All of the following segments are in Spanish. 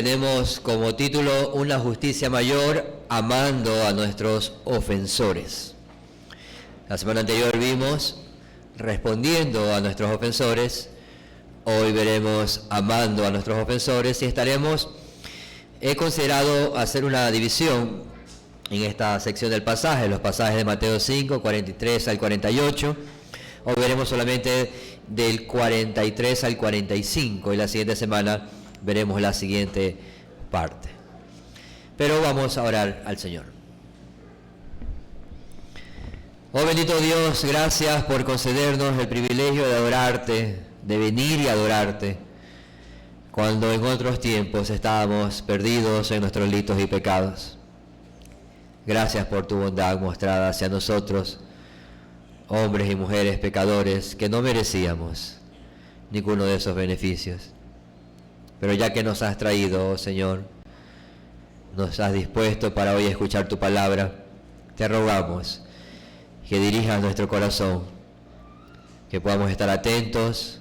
tenemos como título Una justicia mayor, amando a nuestros ofensores. La semana anterior vimos respondiendo a nuestros ofensores. Hoy veremos amando a nuestros ofensores y he considerado hacer una división en esta sección del pasaje, los pasajes de Mateo 5, 43 al 48. Hoy veremos solamente del 43 al 45 y la siguiente semana veremos la siguiente parte. Pero vamos a orar al Señor. Oh bendito Dios, gracias por concedernos el privilegio de adorarte, de venir y adorarte, cuando en otros tiempos estábamos perdidos en nuestros delitos y pecados. Gracias por tu bondad mostrada hacia nosotros, hombres y mujeres pecadores, que no merecíamos ninguno de esos beneficios. Pero ya que nos has traído, oh Señor, nos has dispuesto para hoy escuchar tu palabra, te rogamos que dirijas nuestro corazón, que podamos estar atentos,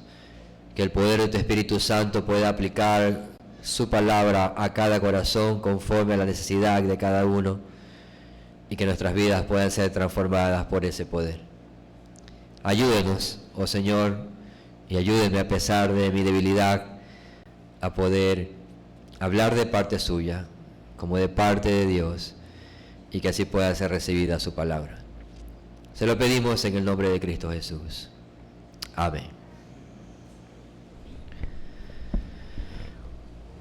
que el poder de tu Espíritu Santo pueda aplicar su palabra a cada corazón conforme a la necesidad de cada uno y que nuestras vidas puedan ser transformadas por ese poder. Ayúdenos, oh Señor, y ayúdenme a pesar de mi debilidad a poder hablar de parte suya como de parte de Dios y que así pueda ser recibida su palabra. Se lo pedimos en el nombre de Cristo Jesús. Amén.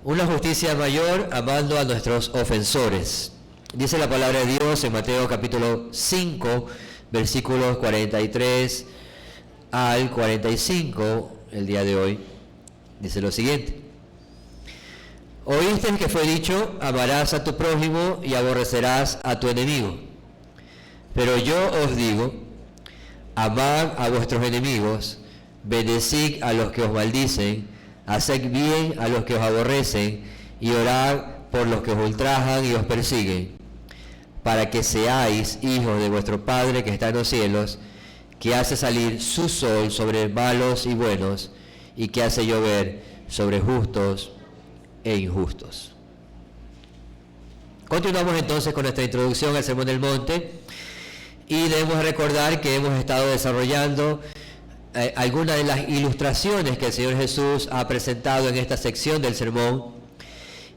Una justicia mayor amando a nuestros ofensores. Dice la palabra de Dios en Mateo capítulo 5, versículos 43 al 45, el día de hoy. Dice lo siguiente: Oíste que fue dicho, amarás a tu prójimo y aborrecerás a tu enemigo. Pero yo os digo, amad a vuestros enemigos, bendecid a los que os maldicen, haced bien a los que os aborrecen, y orad por los que os ultrajan y os persiguen, para que seáis hijos de vuestro Padre que está en los cielos, que hace salir su sol sobre malos y buenos, y que hace llover sobre justos e injustos. Continuamos entonces con nuestra introducción al Sermón del Monte, y debemos recordar que hemos estado desarrollando algunas de las ilustraciones que el Señor Jesús ha presentado en esta sección del sermón,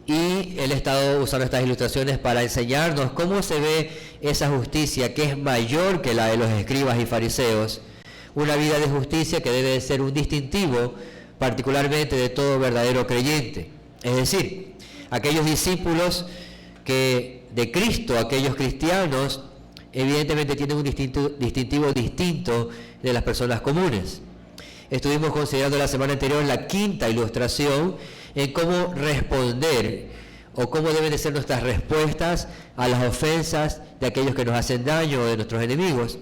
y Él ha estado usando estas ilustraciones para enseñarnos cómo se ve esa justicia que es mayor que la de los escribas y fariseos, una vida de justicia que debe de ser un distintivo particularmente de todo verdadero creyente. Es decir, aquellos discípulos de Cristo, aquellos cristianos, evidentemente tienen un distintivo distinto de las personas comunes. Estuvimos considerando la semana anterior la quinta ilustración en cómo responder o cómo deben de ser nuestras respuestas a las ofensas de aquellos que nos hacen daño o de nuestros enemigos.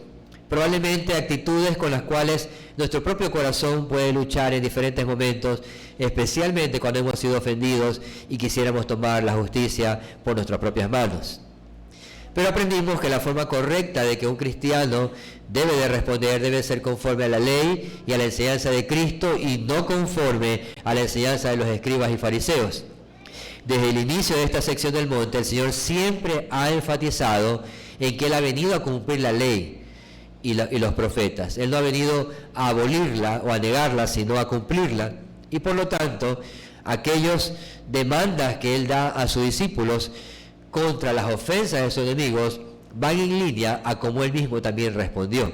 Probablemente actitudes con las cuales nuestro propio corazón puede luchar en diferentes momentos, especialmente cuando hemos sido ofendidos y quisiéramos tomar la justicia por nuestras propias manos. Pero aprendimos que la forma correcta de que un cristiano debe de responder debe ser conforme a la ley y a la enseñanza de Cristo y no conforme a la enseñanza de los escribas y fariseos. Desde el inicio de esta sección del monte, el Señor siempre ha enfatizado en que Él ha venido a cumplir la ley y los profetas. Él no ha venido a abolirla o a negarla, sino a cumplirla. Y por lo tanto, aquellas demandas que Él da a sus discípulos contra las ofensas de sus enemigos van en línea a como Él mismo también respondió.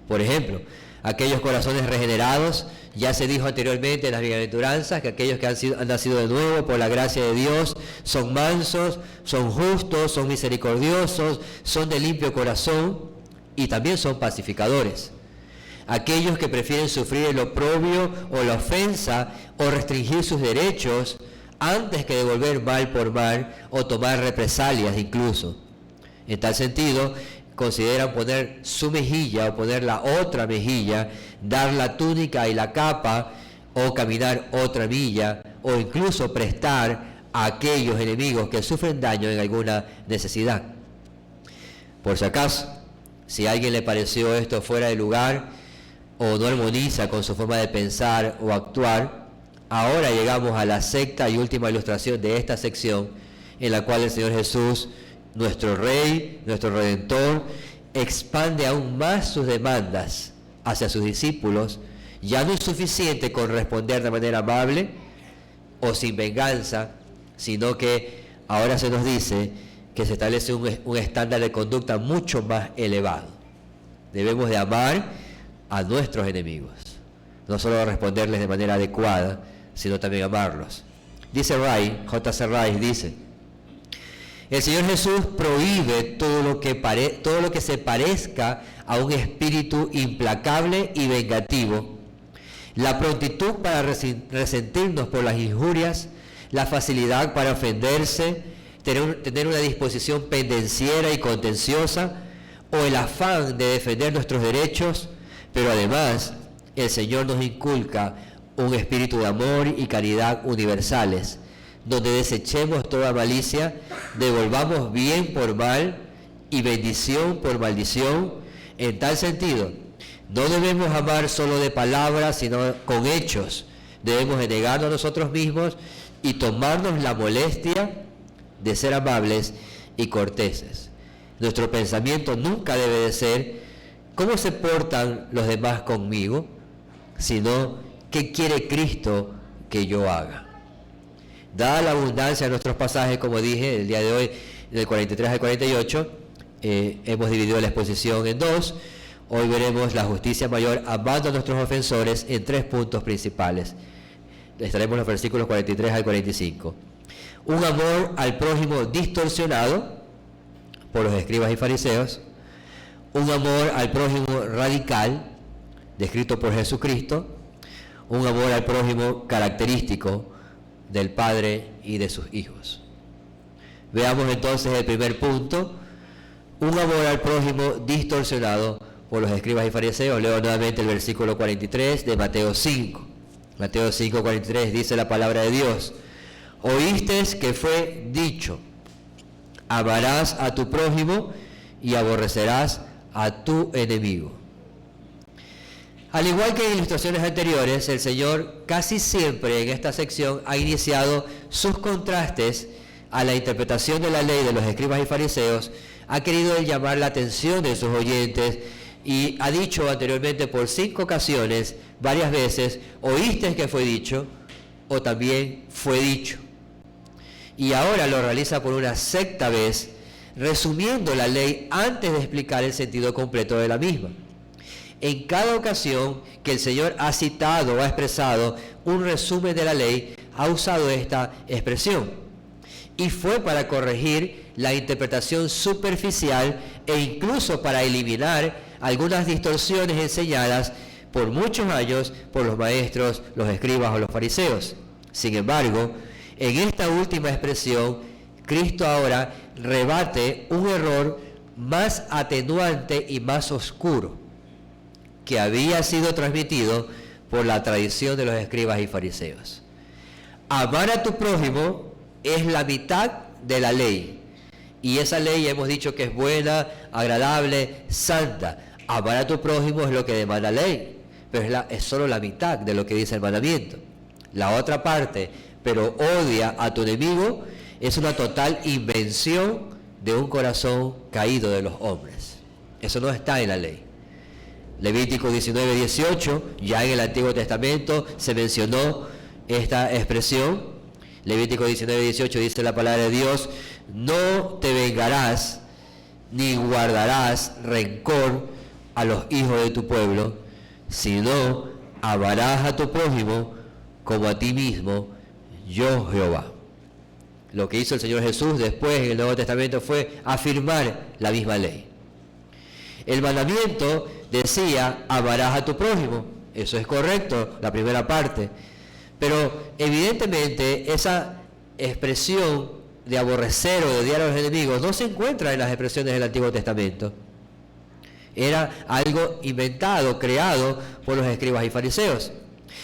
Por ejemplo, aquellos corazones regenerados, ya se dijo anteriormente en las bienaventuranzas que aquellos que han nacido de nuevo por la gracia de Dios son mansos, son justos, son misericordiosos, son de limpio corazón y también son pacificadores. Aquellos que prefieren sufrir el oprobio o la ofensa o restringir sus derechos antes que devolver mal por mal o tomar represalias incluso. En tal sentido, consideran poner su mejilla o poner la otra mejilla, dar la túnica y la capa o caminar otra milla o incluso prestar a aquellos enemigos que sufren daño en alguna necesidad. Por si acaso, si a alguien le pareció esto fuera de lugar o no armoniza con su forma de pensar o actuar, Ahora llegamos a la sexta y última ilustración de esta sección, en la cual el Señor Jesús, nuestro Rey, nuestro Redentor, expande aún más sus demandas hacia sus discípulos. Ya no es suficiente con responder de manera amable o sin venganza, sino que ahora se nos dice que se establece un estándar de conducta mucho más elevado. Debemos de amar a nuestros enemigos, no solo responderles de manera adecuada, sino también amarlos. Dice J.C. Rice dice: el Señor Jesús prohíbe todo lo que se parezca a un espíritu implacable y vengativo, la prontitud para resentirnos por las injurias, la facilidad para ofenderse, tener una disposición pendenciera y contenciosa, o el afán de defender nuestros derechos. Pero además, el Señor nos inculca un espíritu de amor y caridad universales, donde desechemos toda malicia, devolvamos bien por mal y bendición por maldición. En tal sentido, no debemos amar solo de palabras, sino con hechos. Debemos de negarnos a nosotros mismos y tomarnos la molestia de ser amables y corteses. Nuestro pensamiento nunca debe de ser ¿cómo se portan los demás conmigo?, sino ¿qué quiere Cristo que yo haga? Dada la abundancia de nuestros pasajes, como dije, el día de hoy, del 43 al 48, hemos dividido la exposición en dos. Hoy veremos la justicia mayor amando a nuestros ofensores en 3 puntos principales. Estaremos los versículos 43 al 45. Un amor al prójimo distorsionado por los escribas y fariseos. Un amor al prójimo radical, descrito por Jesucristo. Un amor al prójimo característico del Padre y de sus hijos. Veamos entonces el primer punto: un amor al prójimo distorsionado por los escribas y fariseos. Leo nuevamente el versículo 43 de Mateo 5. Mateo 5, 43 dice la palabra de Dios: oísteis que fue dicho, amarás a tu prójimo y aborrecerás a tu enemigo. Al igual que en ilustraciones anteriores, el Señor casi siempre en esta sección ha iniciado sus contrastes a la interpretación de la ley de los escribas y fariseos. Ha querido llamar la atención de sus oyentes y ha dicho anteriormente por 5 ocasiones, varias veces, oíste que fue dicho, o también fue dicho. Y ahora lo realiza por una 6ª vez, resumiendo la ley antes de explicar el sentido completo de la misma. En cada ocasión que el Señor ha citado o ha expresado un resumen de la ley, ha usado esta expresión. Y fue para corregir la interpretación superficial e incluso para eliminar algunas distorsiones enseñadas por muchos años por los maestros, los escribas o los fariseos. Sin embargo, en esta última expresión, Cristo ahora rebate un error más atenuante y más oscuro que había sido transmitido por la tradición de los escribas y fariseos. Amar a tu prójimo es la mitad de la ley, y esa ley hemos dicho que es buena, agradable, santa. Amar a tu prójimo es lo que demanda la ley, pero es solo la mitad de lo que dice el mandamiento. La otra parte, pero odia a tu enemigo, es una total invención de un corazón caído de los hombres. Eso no está en la ley. Levítico 19, 18, ya en el Antiguo Testamento se mencionó esta expresión. Levítico 19, 18 dice la palabra de Dios: no te vengarás ni guardarás rencor a los hijos de tu pueblo, sino amarás a tu prójimo como a ti mismo, yo Jehová. Lo que hizo el Señor Jesús después en el Nuevo Testamento fue afirmar la misma ley. El mandamiento decía, amarás a tu prójimo. Eso es correcto, la primera parte. Pero evidentemente esa expresión de aborrecer o de odiar a los enemigos no se encuentra en las expresiones del Antiguo Testamento. Era algo inventado, creado por los escribas y fariseos.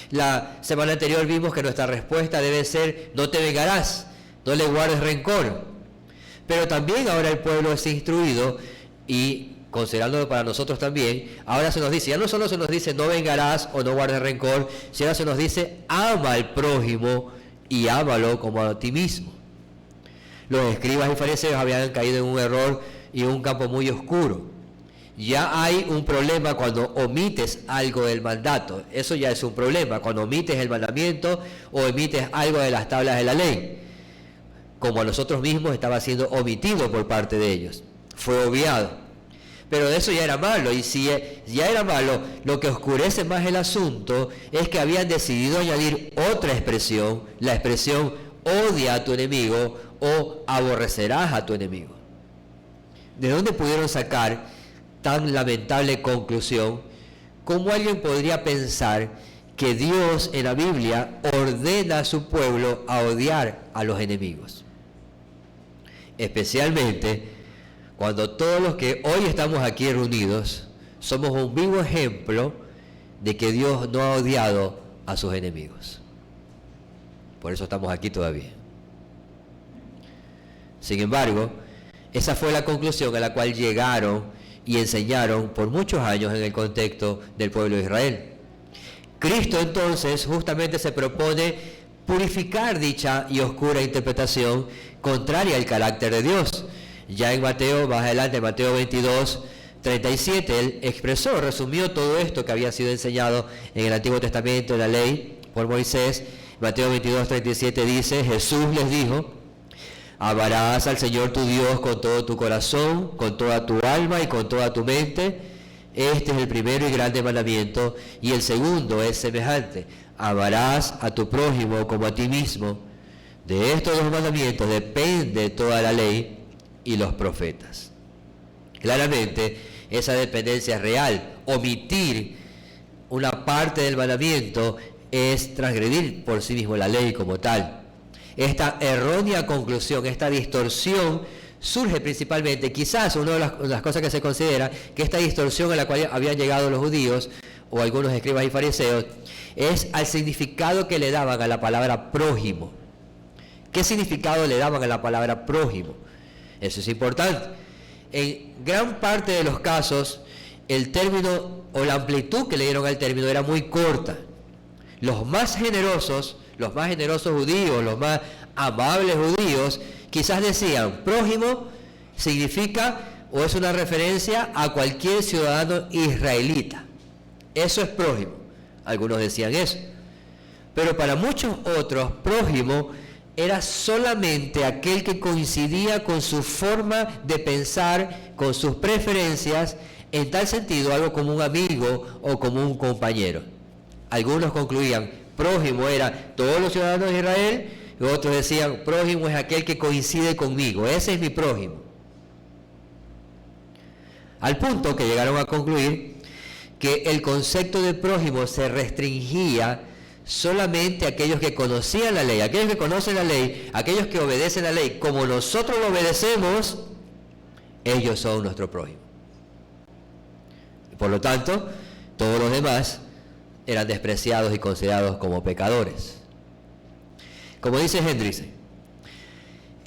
La semana anterior vimos que nuestra respuesta debe ser, no te vengarás, no le guardes rencor. Pero también ahora el pueblo es instruido y considerándolo para nosotros también, ahora se nos dice, ya no solo se nos dice no vengarás o no guardes rencor, sino ahora se nos dice ama al prójimo y ámalo como a ti mismo. Los escribas y fariseos habían caído en un error y en un campo muy oscuro. Ya hay un problema cuando omites algo del mandato. Eso ya es un problema, cuando omites el mandamiento o omites algo de las tablas de la ley. Como a nosotros mismos estaba siendo omitido por parte de ellos. Fue obviado. Pero eso ya era malo, y si ya era malo, lo que oscurece más el asunto es que habían decidido añadir otra expresión, la expresión odia a tu enemigo o aborrecerás a tu enemigo. ¿De dónde pudieron sacar tan lamentable conclusión? ¿Cómo alguien podría pensar que Dios en la Biblia ordena a su pueblo a odiar a los enemigos? Especialmente cuando todos los que hoy estamos aquí reunidos somos un vivo ejemplo de que Dios no ha odiado a sus enemigos. Por eso estamos aquí todavía. Sin embargo, esa fue la conclusión a la cual llegaron y enseñaron por muchos años en el contexto del pueblo de Israel. Cristo entonces justamente se propone purificar dicha y oscura interpretación contraria al carácter de Dios. Ya en Mateo, más adelante, en Mateo 22, 37, él expresó, resumió todo esto que había sido enseñado en el Antiguo Testamento, en la ley, por Moisés. Mateo 22, 37 dice, Jesús les dijo, amarás al Señor tu Dios con todo tu corazón, con toda tu alma y con toda tu mente. Este es el primero y grande mandamiento, y el segundo es semejante, amarás a tu prójimo como a ti mismo. De estos dos mandamientos depende toda la ley y los profetas. Claramente, esa dependencia es real. Omitir una parte del mandamiento es transgredir por sí mismo la ley como tal. Esta errónea conclusión, esta distorsión, surge principalmente, quizás una de las cosas que se considera, que esta distorsión a la cual habían llegado los judíos, o algunos escribas y fariseos, es al significado que le daban a la palabra prójimo. ¿Qué significado le daban a la palabra prójimo? Eso es importante. En gran parte de los casos, el término o la amplitud que le dieron al término era muy corta. Los más generosos judíos, los más amables judíos, quizás decían, prójimo significa o es una referencia a cualquier ciudadano israelita. Eso es prójimo. Algunos decían eso. Pero para muchos otros, prójimo era solamente aquel que coincidía con su forma de pensar, con sus preferencias, en tal sentido algo como un amigo o como un compañero. Algunos concluían, prójimo era todos los ciudadanos de Israel, y otros decían, prójimo es aquel que coincide conmigo, ese es mi prójimo. Al punto que llegaron a concluir que el concepto de prójimo se restringía solamente a aquellos que conocían la ley, aquellos que conocen la ley, aquellos que obedecen la ley, como nosotros lo obedecemos, ellos son nuestro prójimo. Por lo tanto, todos los demás eran despreciados y considerados como pecadores. Como dice Hendriksen,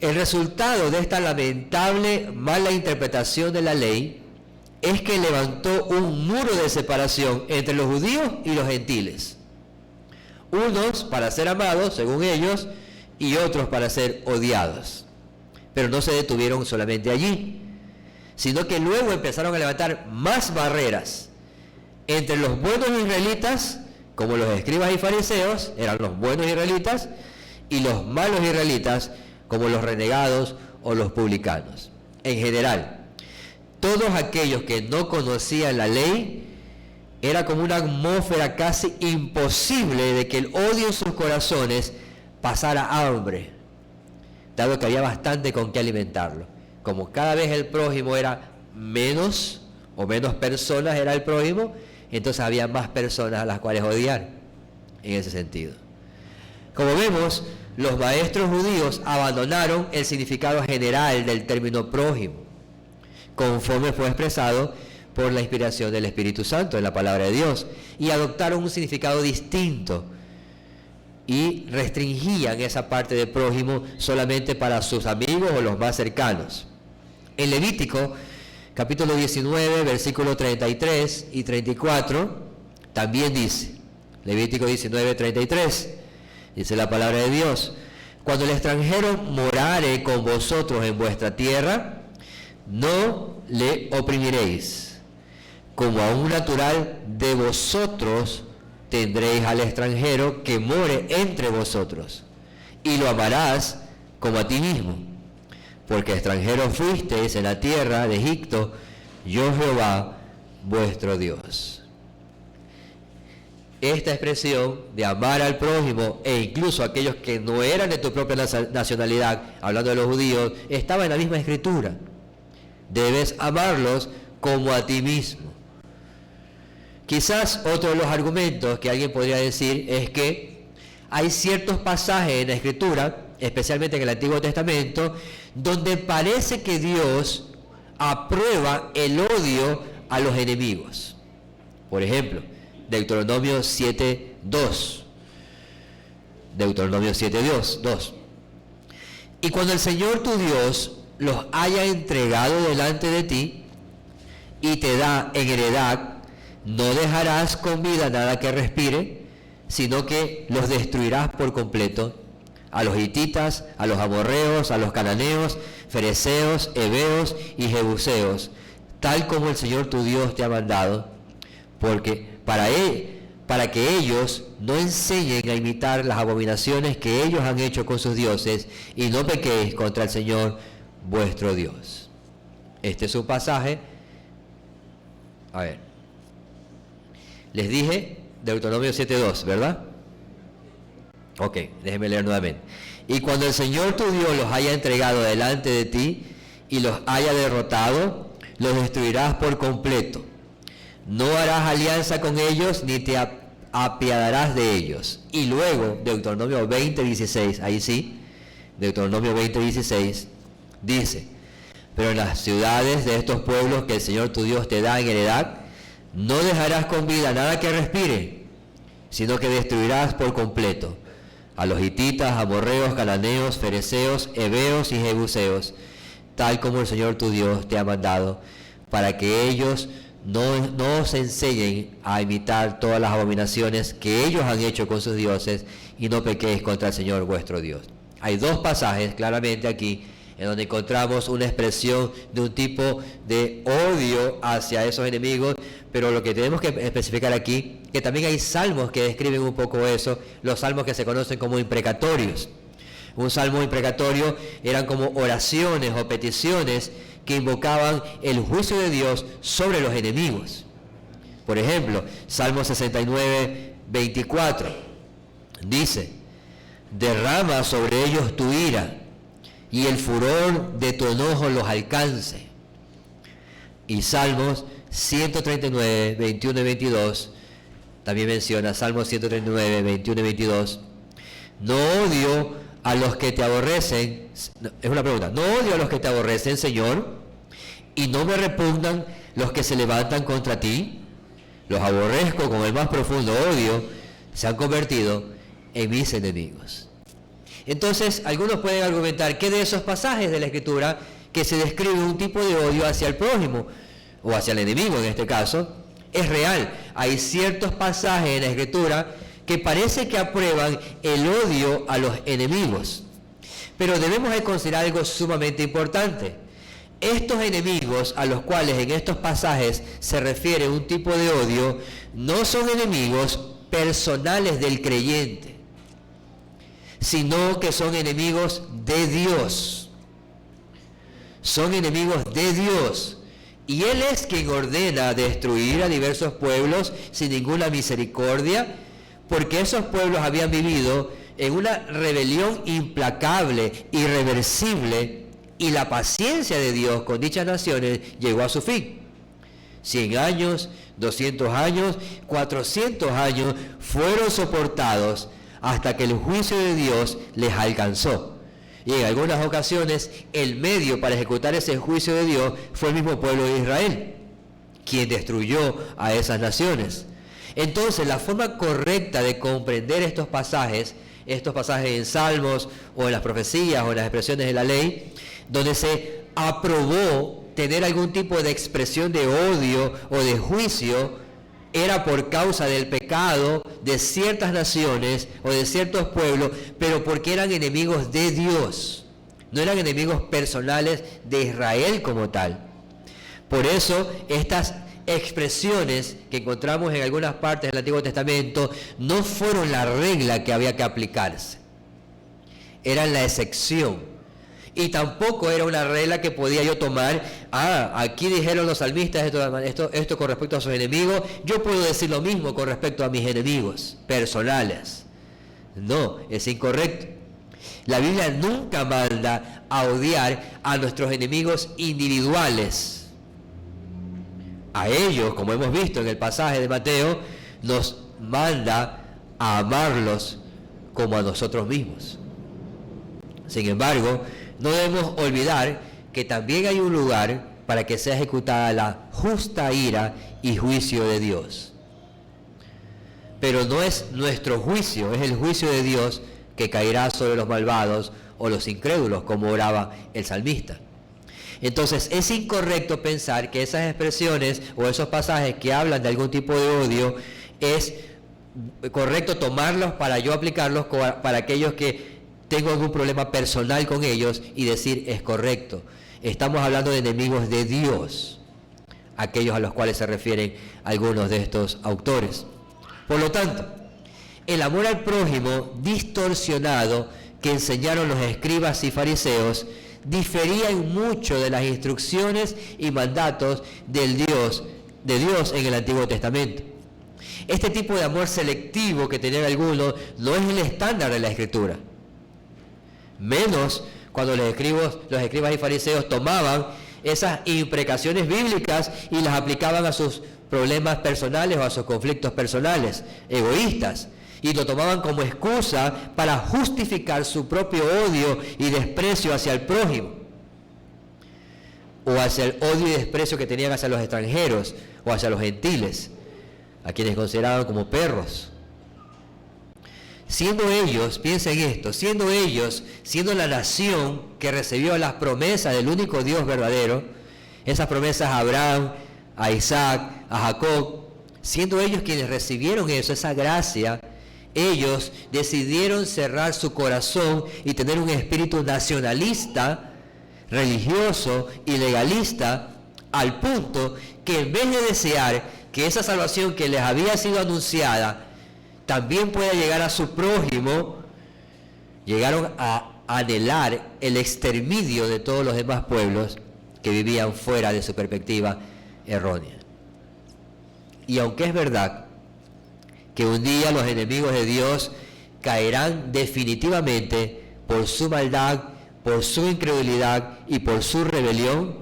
el resultado de esta lamentable mala interpretación de la ley es que levantó un muro de separación entre los judíos y los gentiles. Unos para ser amados, según ellos, y otros para ser odiados. Pero no se detuvieron solamente allí, sino que luego empezaron a levantar más barreras entre los buenos israelitas, como los escribas y fariseos, eran los buenos israelitas, y los malos israelitas, como los renegados o los publicanos. En general, todos aquellos que no conocían la ley, era como una atmósfera casi imposible de que el odio en sus corazones pasara hambre, dado que había bastante con qué alimentarlo. Como cada vez el prójimo era menos personas era el prójimo, entonces había más personas a las cuales odiar, en ese sentido. Como vemos, los maestros judíos abandonaron el significado general del término prójimo, conforme fue expresado por la inspiración del Espíritu Santo en la palabra de Dios, y adoptaron un significado distinto y restringían esa parte de prójimo solamente para sus amigos o los más cercanos. En Levítico, capítulo 19, versículos 33 y 34, también dice, Levítico 19, 33, dice la palabra de Dios: cuando el extranjero morare con vosotros en vuestra tierra, no le oprimiréis, como a un natural de vosotros tendréis al extranjero que more entre vosotros, y lo amarás como a ti mismo, porque extranjeros fuisteis en la tierra de Egipto, yo Jehová vuestro Dios. Esta expresión de amar al prójimo e incluso a aquellos que no eran de tu propia nacionalidad, hablando de los judíos, estaba en la misma escritura. Debes amarlos como a ti mismo. Quizás otro de los argumentos que alguien podría decir es que hay ciertos pasajes en la escritura, especialmente en el Antiguo Testamento, donde parece que Dios aprueba el odio a los enemigos. Por ejemplo, Deuteronomio 7:2. Deuteronomio 7:2. Y cuando el Señor tu Dios los haya entregado delante de ti y te da en heredad, no dejarás con vida nada que respire, sino que los destruirás por completo: a los hititas, a los amorreos, a los cananeos, fereceos, heveos y jebuseos, tal como el Señor tu Dios te ha mandado, porque para que ellos no enseñen a imitar las abominaciones que ellos han hecho con sus dioses, y no pequéis contra el Señor vuestro Dios. Este es un pasaje. A ver, les dije Deuteronomio 7:2, ¿verdad? Ok, déjenme leer nuevamente. Y cuando el Señor tu Dios los haya entregado delante de ti y los haya derrotado, los destruirás por completo. No harás alianza con ellos ni te apiadarás de ellos. Y luego, Deuteronomio 20:16, ahí sí, Deuteronomio 20:16, dice: pero en las ciudades de estos pueblos que el Señor tu Dios te da en heredad, no dejarás con vida nada que respire, sino que destruirás por completo a los hititas, amorreos, cananeos, fereceos, heveos y jebuseos, tal como el Señor tu Dios te ha mandado, para que ellos no se enseñen a imitar todas las abominaciones que ellos han hecho con sus dioses, y no pequéis contra el Señor vuestro Dios. Hay dos pasajes claramente aquí en donde encontramos una expresión de un tipo de odio hacia esos enemigos, pero lo que tenemos que especificar aquí, que también hay salmos que describen un poco eso, los salmos que se conocen como imprecatorios. Un salmo imprecatorio eran como oraciones o peticiones que invocaban el juicio de Dios sobre los enemigos. Por ejemplo, Salmo 69:24 dice: derrama sobre ellos tu ira y el furor de tu enojo los alcance. Y Salmos 139, 21 y 22 también menciona, Salmos 139, 21 y 22, no odio a los que te aborrecen, es una pregunta, no odio a los que te aborrecen, Señor, y no me repugnan los que se levantan contra ti. Los aborrezco con el más profundo odio, se han convertido en mis enemigos. Entonces, algunos pueden argumentar que de esos pasajes de la Escritura que se describe un tipo de odio hacia el prójimo, o hacia el enemigo en este caso, es real. Hay ciertos pasajes en la Escritura que parece que aprueban el odio a los enemigos. Pero debemos de considerar algo sumamente importante. Estos enemigos a los cuales en estos pasajes se refiere un tipo de odio, no son enemigos personales del creyente, sino que son enemigos de Dios. Son enemigos de Dios. Y Él es quien ordena destruir a diversos pueblos sin ninguna misericordia, porque esos pueblos habían vivido en una rebelión implacable, irreversible, y la paciencia de Dios con dichas naciones llegó a su fin. 100 años, 200 años, 400 años fueron soportados hasta que el juicio de Dios les alcanzó. Y en algunas ocasiones el medio para ejecutar ese juicio de Dios fue el mismo pueblo de Israel, quien destruyó a esas naciones. Entonces, la forma correcta de comprender estos pasajes en Salmos o en las profecías o en las expresiones de la ley, donde se aprobó tener algún tipo de expresión de odio o de juicio era por causa del pecado de ciertas naciones o de ciertos pueblos, pero porque eran enemigos de Dios, no eran enemigos personales de Israel como tal. Por eso estas expresiones que encontramos en algunas partes del Antiguo Testamento no fueron la regla que había que aplicarse, eran la excepción. Y tampoco era una regla que podía yo tomar, aquí dijeron los salmistas esto con respecto a sus enemigos, yo puedo decir lo mismo con respecto a mis enemigos personales. No, es incorrecto. La Biblia nunca manda a odiar a nuestros enemigos individuales. A ellos, como hemos visto en el pasaje de Mateo, nos manda a amarlos como a nosotros mismos. Sin embargo, no debemos olvidar que también hay un lugar para que sea ejecutada la justa ira y juicio de Dios. Pero no es nuestro juicio, es el juicio de Dios que caerá sobre los malvados o los incrédulos, como oraba el salmista. Entonces, es incorrecto pensar que esas expresiones o esos pasajes que hablan de algún tipo de odio, es correcto tomarlos para yo aplicarlos para aquellos que tengo algún problema personal con ellos y decir es correcto. Estamos hablando de enemigos de Dios, aquellos a los cuales se refieren algunos de estos autores. Por lo tanto, el amor al prójimo distorsionado que enseñaron los escribas y fariseos difería en mucho de las instrucciones y mandatos de Dios en el Antiguo Testamento. Este tipo de amor selectivo que tenían algunos no es el estándar de la Escritura. Menos cuando los escribas y fariseos tomaban esas imprecaciones bíblicas y las aplicaban a sus problemas personales o a sus conflictos personales, egoístas, y lo tomaban como excusa para justificar su propio odio y desprecio hacia el prójimo, o hacia el odio y desprecio que tenían hacia los extranjeros o hacia los gentiles, a quienes consideraban como perros. Siendo ellos, piensen esto, siendo la nación que recibió las promesas del único Dios verdadero, esas promesas a Abraham, a Isaac, a Jacob, siendo ellos quienes recibieron eso, esa gracia, ellos decidieron cerrar su corazón y tener un espíritu nacionalista, religioso y legalista, al punto que en vez de desear que esa salvación que les había sido anunciada también pueda llegar a su prójimo, llegaron a anhelar el exterminio de todos los demás pueblos que vivían fuera de su perspectiva errónea. Y aunque es verdad que un día los enemigos de Dios caerán definitivamente por su maldad, por su incredulidad y por su rebelión,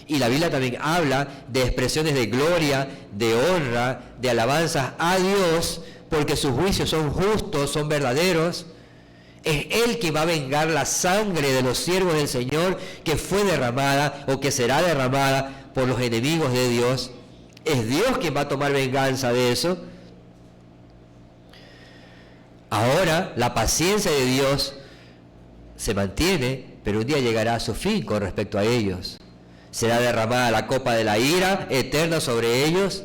y la Biblia también habla de expresiones de gloria, de honra, de alabanzas a Dios, porque sus juicios son justos, son verdaderos. Es Él quien va a vengar la sangre de los siervos del Señor que fue derramada o que será derramada por los enemigos de Dios. Es Dios quien va a tomar venganza de eso. Ahora la paciencia de Dios se mantiene, pero un día llegará a su fin con respecto a ellos. Será derramada la copa de la ira eterna sobre ellos.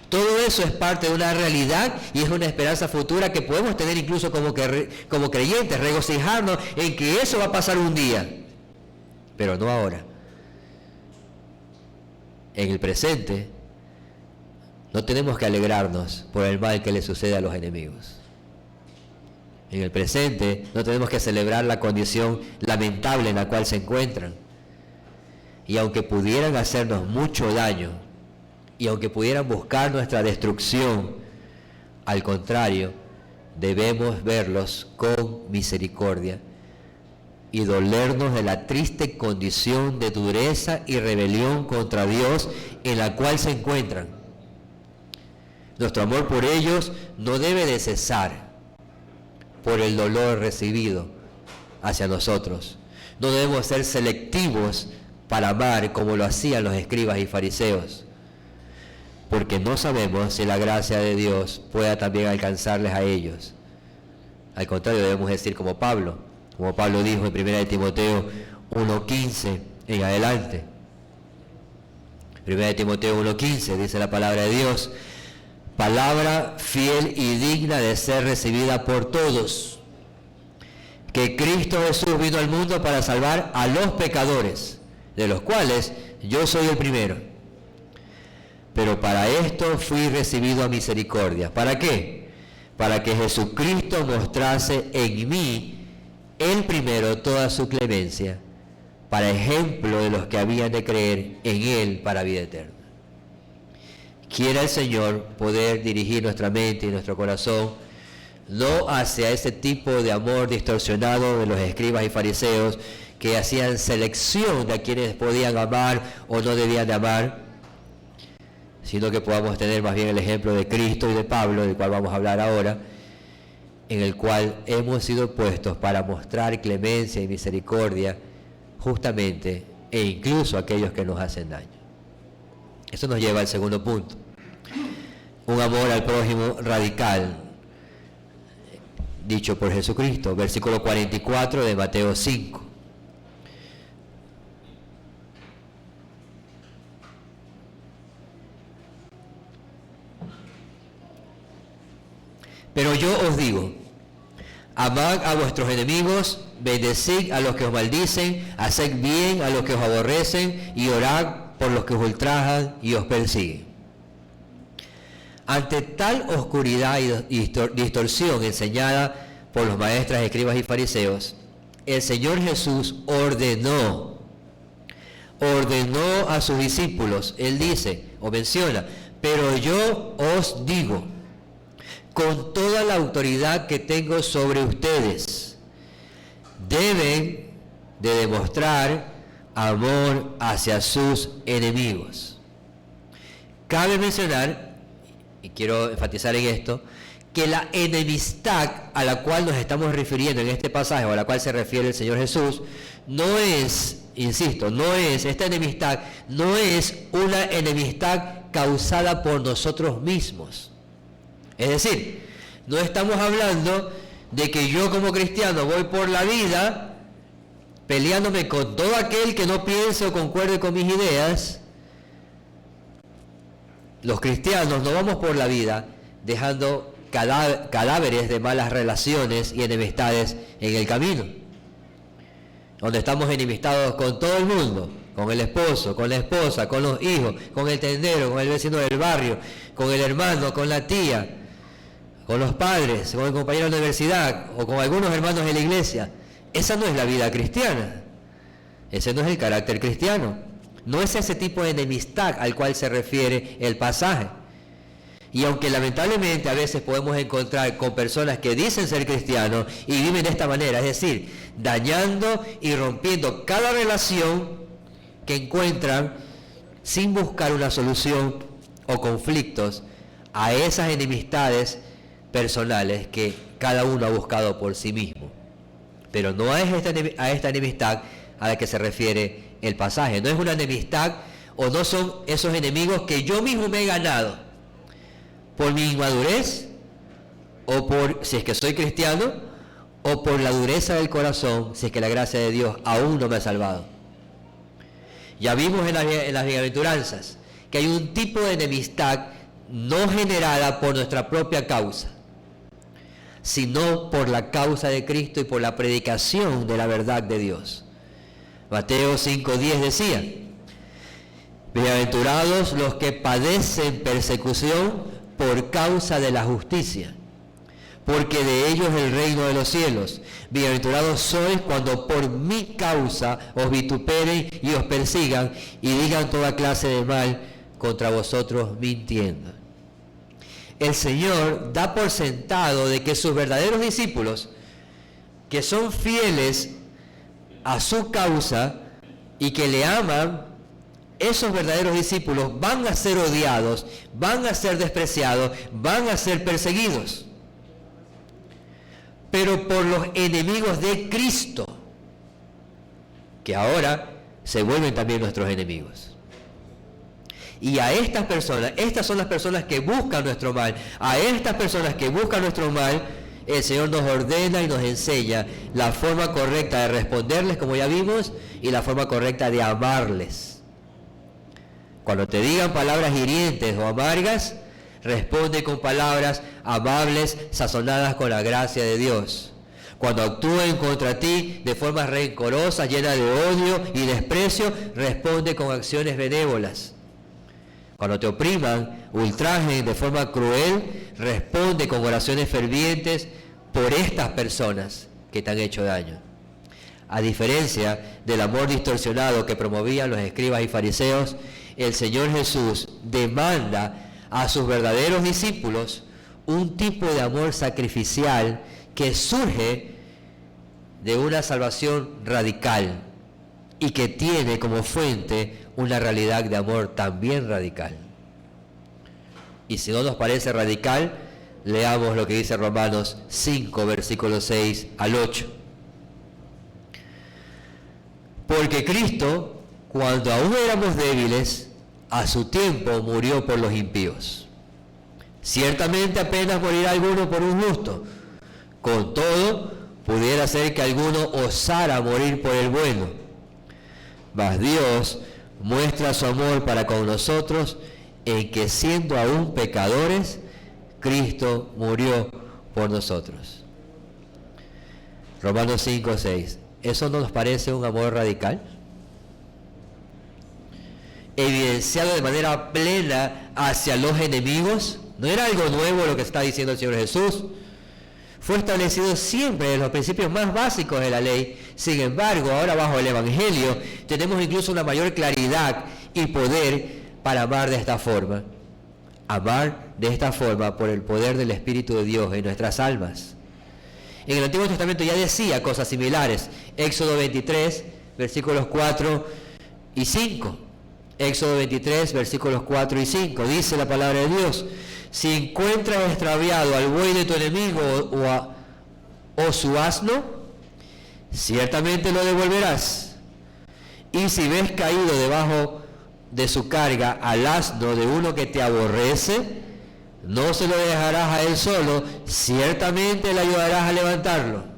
Todo eso es parte de una realidad y es una esperanza futura que podemos tener incluso como creyentes, regocijarnos en que eso va a pasar un día, pero no ahora. En el presente no tenemos que alegrarnos por el mal que le sucede a los enemigos. En el presente no tenemos que celebrar la condición lamentable en la cual se encuentran. Y aunque pudieran hacernos mucho daño, y aunque pudieran buscar nuestra destrucción, al contrario, debemos verlos con misericordia y dolernos de la triste condición de dureza y rebelión contra Dios en la cual se encuentran. Nuestro amor por ellos no debe de cesar por el dolor recibido hacia nosotros. No debemos ser selectivos para amar como lo hacían los escribas y fariseos, porque no sabemos si la gracia de Dios pueda también alcanzarles a ellos. Al contrario, debemos decir como Pablo dijo en 1 Timoteo 1:15 en adelante: 1 Timoteo 1:15 dice la palabra de Dios, palabra fiel y digna de ser recibida por todos, que Cristo Jesús vino al mundo para salvar a los pecadores, de los cuales yo soy el primero. Pero para esto fui recibido a misericordia. ¿Para qué? Para que Jesucristo mostrase en mí, el primero, toda su clemencia, para ejemplo de los que habían de creer en Él para vida eterna. Quiera el Señor poder dirigir nuestra mente y nuestro corazón no hacia ese tipo de amor distorsionado de los escribas y fariseos que hacían selección de a quienes podían amar o no debían de amar, sino que podamos tener más bien el ejemplo de Cristo y de Pablo, del cual vamos a hablar ahora, en el cual hemos sido puestos para mostrar clemencia y misericordia justamente e incluso a aquellos que nos hacen daño. Eso nos lleva al segundo punto. Un amor al prójimo radical, dicho por Jesucristo, versículo 44 de Mateo 5. Pero yo os digo, amad a vuestros enemigos, bendecid a los que os maldicen, haced bien a los que os aborrecen y orad por los que os ultrajan y os persiguen. Ante tal oscuridad y distorsión enseñada por los maestros, escribas y fariseos, el Señor Jesús ordenó a sus discípulos, Él dice o menciona, pero yo os digo, con toda la autoridad que tengo sobre ustedes, deben de demostrar amor hacia sus enemigos. Cabe mencionar, y quiero enfatizar en esto, que la enemistad a la cual nos estamos refiriendo en este pasaje, o a la cual se refiere el Señor Jesús, no es, insisto, esta enemistad no es una enemistad causada por nosotros mismos. Es decir, no estamos hablando de que yo como cristiano voy por la vida peleándome con todo aquel que no piense o concuerde con mis ideas. Los cristianos no vamos por la vida dejando cadáveres de malas relaciones y enemistades en el camino, donde estamos enemistados con todo el mundo, con el esposo, con la esposa, con los hijos, con el tendero, con el vecino del barrio, con el hermano, con la tía, con los padres, con el compañero de la universidad o con algunos hermanos de la iglesia. Esa no es la vida cristiana. Ese no es el carácter cristiano. No es ese tipo de enemistad al cual se refiere el pasaje. Y aunque lamentablemente a veces podemos encontrar con personas que dicen ser cristianos y viven de esta manera, es decir, dañando y rompiendo cada relación que encuentran sin buscar una solución o conflictos a esas enemistades personales que cada uno ha buscado por sí mismo. Pero no es a esta enemistad a la que se refiere el pasaje. No es una enemistad o no son esos enemigos que yo mismo me he ganado por mi inmadurez o por, si es que soy cristiano, o por la dureza del corazón, si es que la gracia de Dios aún no me ha salvado. Ya vimos en las bienaventuranzas que hay un tipo de enemistad no generada por nuestra propia causa, sino por la causa de Cristo y por la predicación de la verdad de Dios. Mateo 5:10 decía, bienaventurados los que padecen persecución por causa de la justicia, porque de ellos es el reino de los cielos. Bienaventurados sois cuando por mi causa os vituperen y os persigan y digan toda clase de mal contra vosotros mintiendo. El Señor da por sentado de que sus verdaderos discípulos, que son fieles a su causa y que le aman, esos verdaderos discípulos van a ser odiados, van a ser despreciados, van a ser perseguidos. Pero por los enemigos de Cristo, que ahora se vuelven también nuestros enemigos. Y a estas personas, estas son las personas que buscan nuestro mal, a estas personas que buscan nuestro mal, el Señor nos ordena y nos enseña la forma correcta de responderles, como ya vimos, y la forma correcta de amarles. Cuando te digan palabras hirientes o amargas, responde con palabras amables, sazonadas con la gracia de Dios. Cuando actúen contra ti de forma rencorosa, llena de odio y desprecio, responde con acciones benévolas. Cuando te opriman, ultrajen de forma cruel, responde con oraciones fervientes por estas personas que te han hecho daño. A diferencia del amor distorsionado que promovían los escribas y fariseos, el Señor Jesús demanda a sus verdaderos discípulos un tipo de amor sacrificial que surge de una salvación radical y que tiene como fuente una realidad de amor también radical. Y si no nos parece radical, leamos lo que dice Romanos 5, versículos 6 al 8. Porque Cristo, cuando aún éramos débiles, a su tiempo murió por los impíos. Ciertamente apenas morirá alguno por un justo. Con todo, pudiera ser que alguno osara morir por el bueno. Mas Dios muestra su amor para con nosotros en que siendo aún pecadores, Cristo murió por nosotros. Romanos 5, 6. ¿Eso no nos parece un amor radical? Evidenciado de manera plena hacia los enemigos. No era algo nuevo lo que está diciendo el Señor Jesús. Fue establecido siempre en los principios más básicos de la ley. Sin embargo, ahora bajo el Evangelio tenemos incluso una mayor claridad y poder para amar de esta forma. Amar de esta forma por el poder del Espíritu de Dios en nuestras almas. En el Antiguo Testamento ya decía cosas similares. Éxodo 23, versículos 4 y 5. Éxodo 23, versículos 4 y 5. Dice la palabra de Dios: si encuentras extraviado al buey de tu enemigo o su asno, ciertamente lo devolverás. Y si ves caído debajo de su carga al asno de uno que te aborrece, no se lo dejarás a él solo, ciertamente le ayudarás a levantarlo.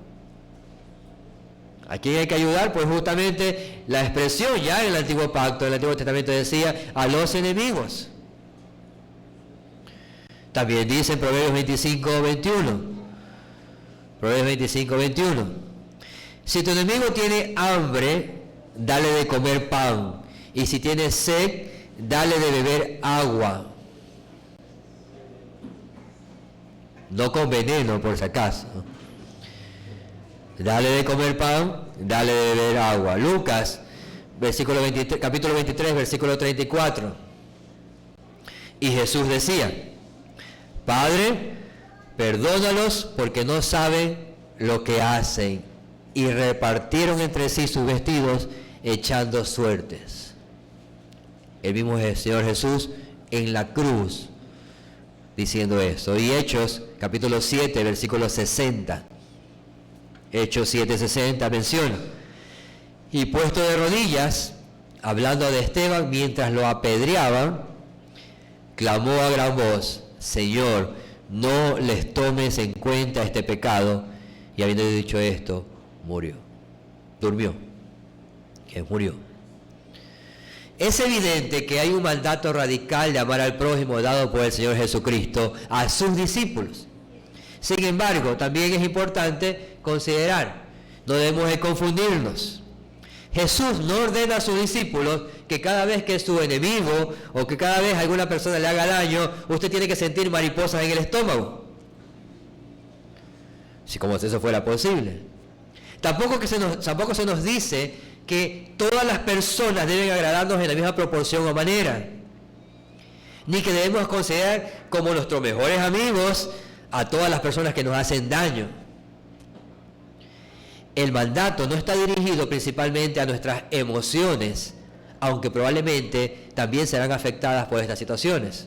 ¿A quién hay que ayudar? Pues justamente la expresión ya en el Antiguo Pacto, en el Antiguo Testamento decía, a los enemigos. También dice en Proverbios 25, 21. Proverbios 25, 21. Si tu enemigo tiene hambre, dale de comer pan. Y si tiene sed, dale de beber agua. No con veneno, por si acaso. Dale de comer pan, dale de beber agua. Lucas, capítulo 23, versículo 34. Y Jesús decía: Padre, perdónalos porque no saben lo que hacen. Y repartieron entre sí sus vestidos echando suertes. El mismo Señor Jesús en la cruz diciendo eso. Y Hechos, capítulo 7, versículo 60. Hechos 7, 60 menciona: y puesto de rodillas, hablando de Esteban mientras lo apedreaban, clamó a gran voz: Señor, no les tomes en cuenta este pecado. Y habiendo dicho esto, murió. Durmió. Que murió. Es evidente que hay un mandato radical de amar al prójimo dado por el Señor Jesucristo a sus discípulos. Sin embargo, también es importante considerar, no debemos de confundirnos. Jesús no ordena a sus discípulos que cada vez que su enemigo o que cada vez alguna persona le haga daño, usted tiene que sentir mariposas en el estómago. Si como si eso fuera posible. Tampoco se nos dice que todas las personas deben agradarnos en la misma proporción o manera. Ni que debemos considerar como nuestros mejores amigos a todas las personas que nos hacen daño. El mandato no está dirigido principalmente a nuestras emociones, aunque probablemente también serán afectadas por estas situaciones.